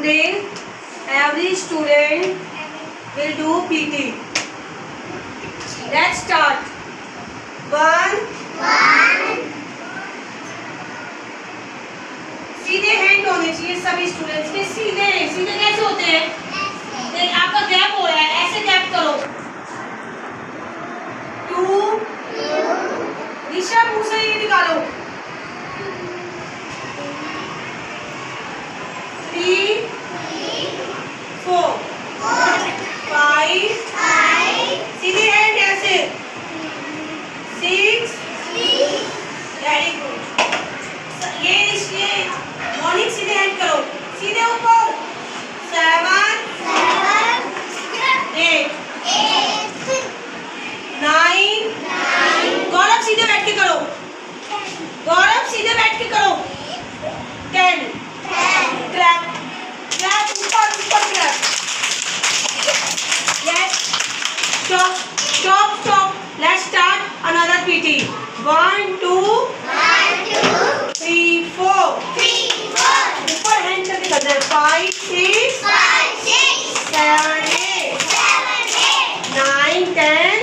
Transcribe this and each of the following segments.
Today, every student will do PT. Let's start. One. सीधे hand होने चाहिए सभी स्टूडेंट्स के. सीधे सीधे कैसे होते हैं? देख आपका गैप हो रहा है, ऐसे गैप करो. 2. निशा मुंह से ये निकालो. 3 4 5 सीधे हैंड ऐसे. 6 वेरी गुड. ये मॉर्निंग सीधे हैंड करो. सीधे ऊपर. 7 8 9 गौरव सीधे बैठ के करो. गौरव सीधे बैठ के करो. 10 clap clap ऊपर clap. Yes, stop. Let's start another PT. 1 2 3 4 ऊपर हैंड करके करना है. 5 6 7 8 9 10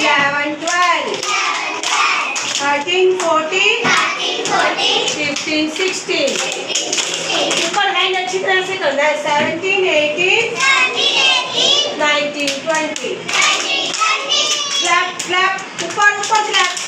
11 12 13 14 15 16 ऊपर हैंड अच्छी तरह से करना है. 17 18 19 20 clap ऊपर clap.